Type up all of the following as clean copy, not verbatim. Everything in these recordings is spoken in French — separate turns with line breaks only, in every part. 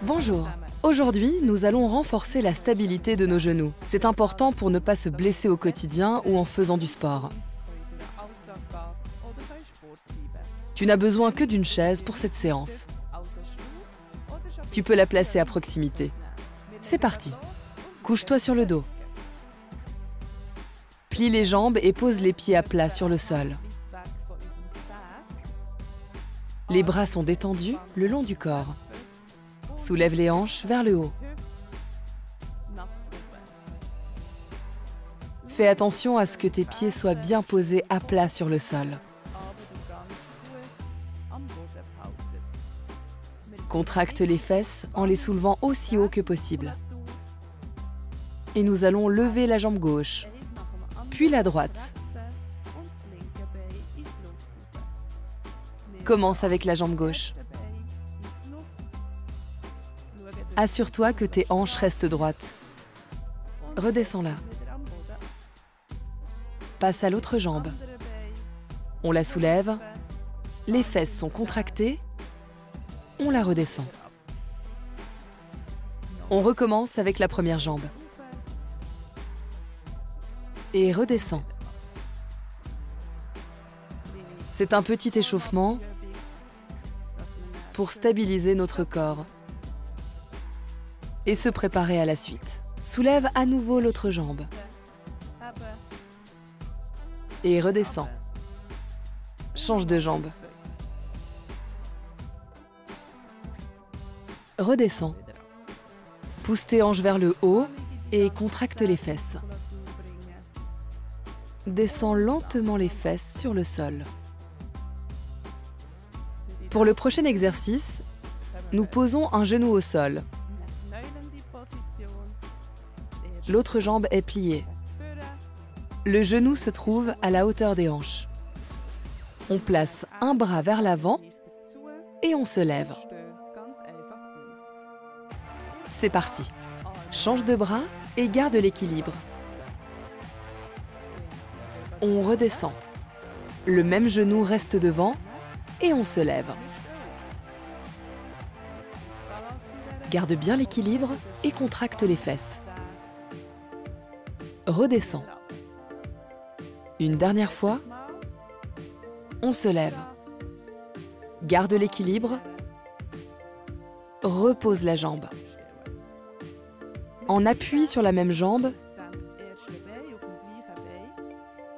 Bonjour. Aujourd'hui, nous allons renforcer la stabilité de nos genoux. C'est important pour ne pas se blesser au quotidien ou en faisant du sport. Tu n'as besoin que d'une chaise pour cette séance. Tu peux la placer à proximité. C'est parti. Couche-toi sur le dos. Plie les jambes et pose les pieds à plat sur le sol. Les bras sont détendus le long du corps. Soulève les hanches vers le haut. Fais attention à ce que tes pieds soient bien posés à plat sur le sol. Contracte les fesses en les soulevant aussi haut que possible. Et nous allons lever la jambe gauche, puis la droite. Commence avec la jambe gauche. Assure-toi que tes hanches restent droites. Redescends-la. Passe à l'autre jambe. On la soulève. Les fesses sont contractées. On la redescend. On recommence avec la première jambe. Et redescend. C'est un petit échauffement pour stabiliser notre corps et se préparer à la suite. Soulève à nouveau l'autre jambe. Et redescends. Change de jambe. Redescends. Pousse tes hanches vers le haut et contracte les fesses. Descends lentement les fesses sur le sol. Pour le prochain exercice, nous posons un genou au sol. L'autre jambe est pliée. Le genou se trouve à la hauteur des hanches. On place un bras vers l'avant et on se lève. C'est parti. Change de bras et garde l'équilibre. On redescend. Le même genou reste devant et on se lève. Garde bien l'équilibre et contracte les fesses. Redescends. Une dernière fois. On se lève. Garde l'équilibre. Repose la jambe. En appui sur la même jambe,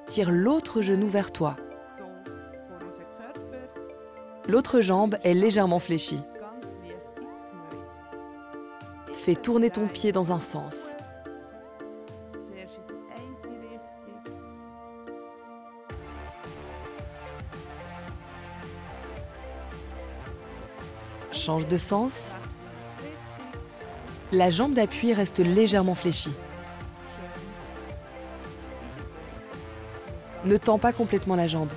tire l'autre genou vers toi. L'autre jambe est légèrement fléchie. Fais tourner ton pied dans un sens. Change de sens. La jambe d'appui reste légèrement fléchie. Ne tends pas complètement la jambe.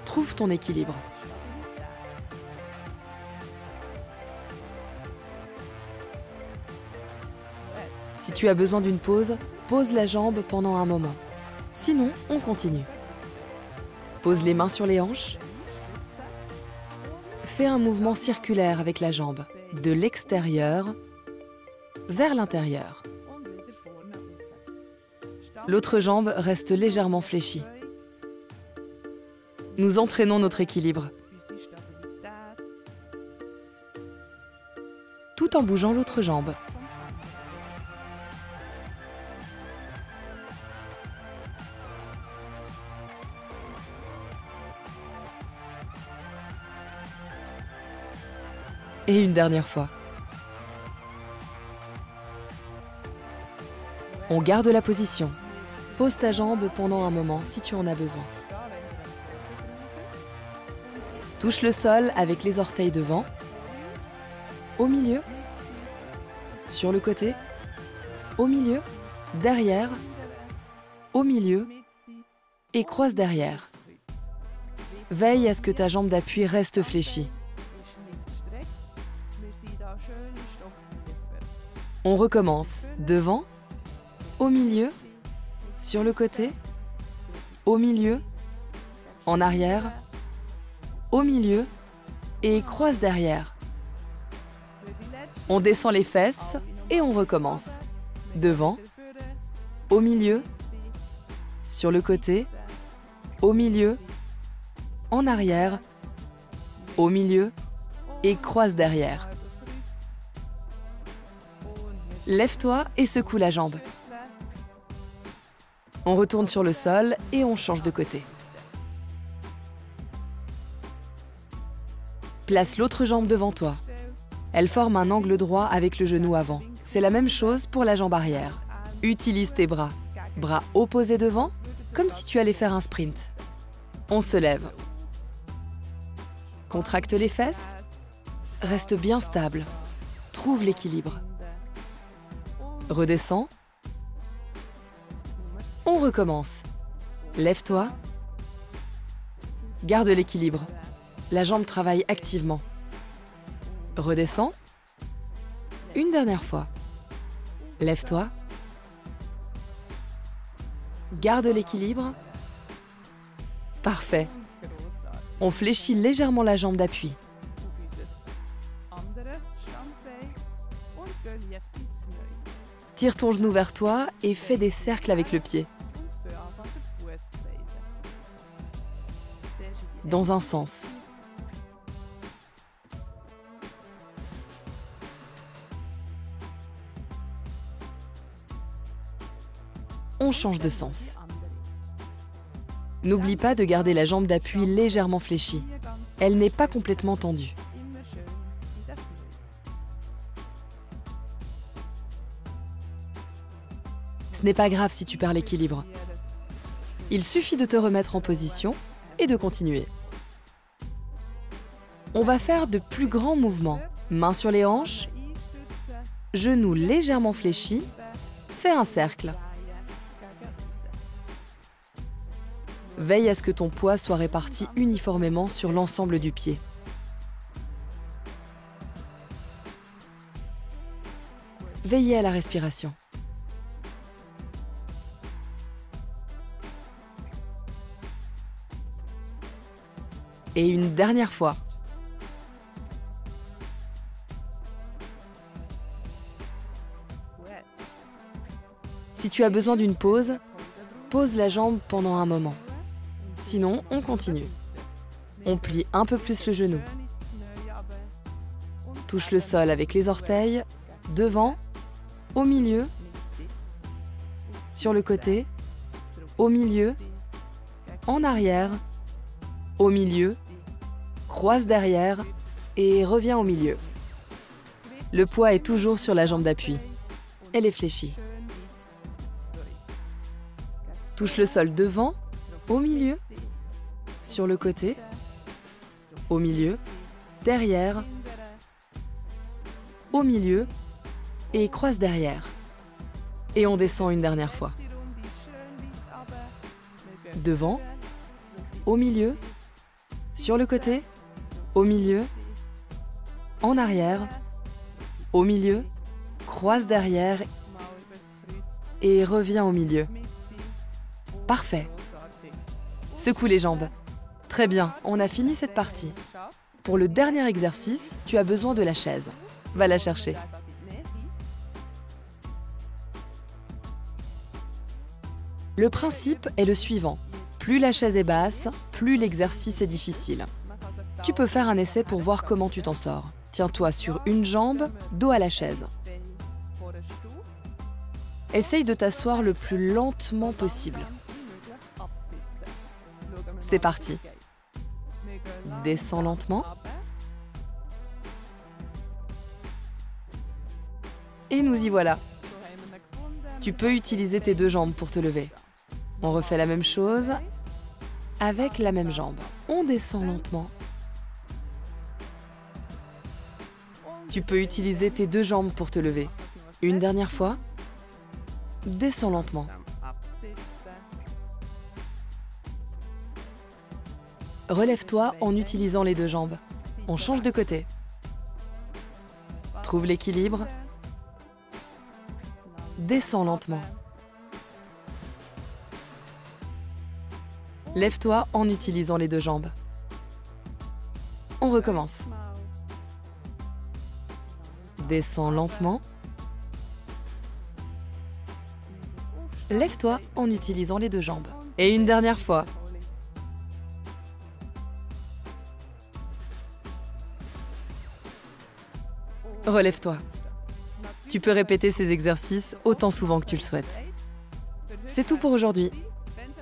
Trouve ton équilibre. Si tu as besoin d'une pause, pose la jambe pendant un moment. Sinon, on continue. Pose les mains sur les hanches. Fais un mouvement circulaire avec la jambe, de l'extérieur vers l'intérieur. L'autre jambe reste légèrement fléchie. Nous entraînons notre équilibre, tout en bougeant l'autre jambe. Et une dernière fois. On garde la position. Pose ta jambe pendant un moment si tu en as besoin. Touche le sol avec les orteils devant, au milieu, sur le côté, au milieu, derrière, au milieu et croise derrière. Veille à ce que ta jambe d'appui reste fléchie. On recommence devant, au milieu, sur le côté, au milieu, en arrière, au milieu et croise derrière. On descend les fesses et on recommence. Devant, au milieu, sur le côté, au milieu, en arrière, au milieu et croise derrière. Lève-toi et secoue la jambe. On retourne sur le sol et on change de côté. Place l'autre jambe devant toi. Elle forme un angle droit avec le genou avant. C'est la même chose pour la jambe arrière. Utilise tes bras. Bras opposés devant, comme si tu allais faire un sprint. On se lève. Contracte les fesses. Reste bien stable. Trouve l'équilibre. Redescends. On recommence. Lève-toi. Garde l'équilibre. La jambe travaille activement. Redescends. Une dernière fois. Lève-toi. Garde l'équilibre. Parfait. On fléchit légèrement la jambe d'appui. Tire ton genou vers toi et fais des cercles avec le pied. Dans un sens. On change de sens. N'oublie pas de garder la jambe d'appui légèrement fléchie. Elle n'est pas complètement tendue. Ce n'est pas grave si tu perds l'équilibre. Il suffit de te remettre en position et de continuer. On va faire de plus grands mouvements. Mains sur les hanches, genoux légèrement fléchis, fais un cercle. Veille à ce que ton poids soit réparti uniformément sur l'ensemble du pied. Veillez à la respiration. Et une dernière fois. Si tu as besoin d'une pause, pose la jambe pendant un moment. Sinon, on continue. On plie un peu plus le genou. Touche le sol avec les orteils, devant, au milieu, sur le côté, au milieu, en arrière, au milieu, croise derrière et reviens au milieu. Le poids est toujours sur la jambe d'appui. Elle est fléchie. Touche le sol devant, au milieu, sur le côté, au milieu, derrière, au milieu et croise derrière. Et on descend une dernière fois. Devant, au milieu, sur le côté, au milieu, en arrière, au milieu, croise derrière et reviens au milieu. Parfait. Secoue les jambes. Très bien, on a fini cette partie. Pour le dernier exercice, tu as besoin de la chaise. Va la chercher. Le principe est le suivant. Plus la chaise est basse, plus l'exercice est difficile. Tu peux faire un essai pour voir comment tu t'en sors. Tiens-toi sur une jambe, dos à la chaise. Essaye de t'asseoir le plus lentement possible. C'est parti. Descends lentement. Et nous y voilà. Tu peux utiliser tes deux jambes pour te lever. On refait la même chose avec la même jambe. On descend lentement. Tu peux utiliser tes deux jambes pour te lever. Une dernière fois. Descends lentement. Relève-toi en utilisant les deux jambes. On change de côté. Trouve l'équilibre. Descends lentement. Lève-toi en utilisant les deux jambes. On recommence. Descends lentement. Lève-toi en utilisant les deux jambes. Et une dernière fois. Relève-toi. Tu peux répéter ces exercices autant souvent que tu le souhaites. C'est tout pour aujourd'hui.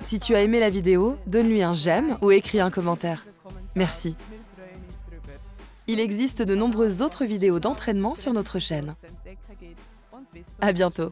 Si tu as aimé la vidéo, donne-lui un j'aime ou écris un commentaire. Merci. Il existe de nombreuses autres vidéos d'entraînement sur notre chaîne. À bientôt.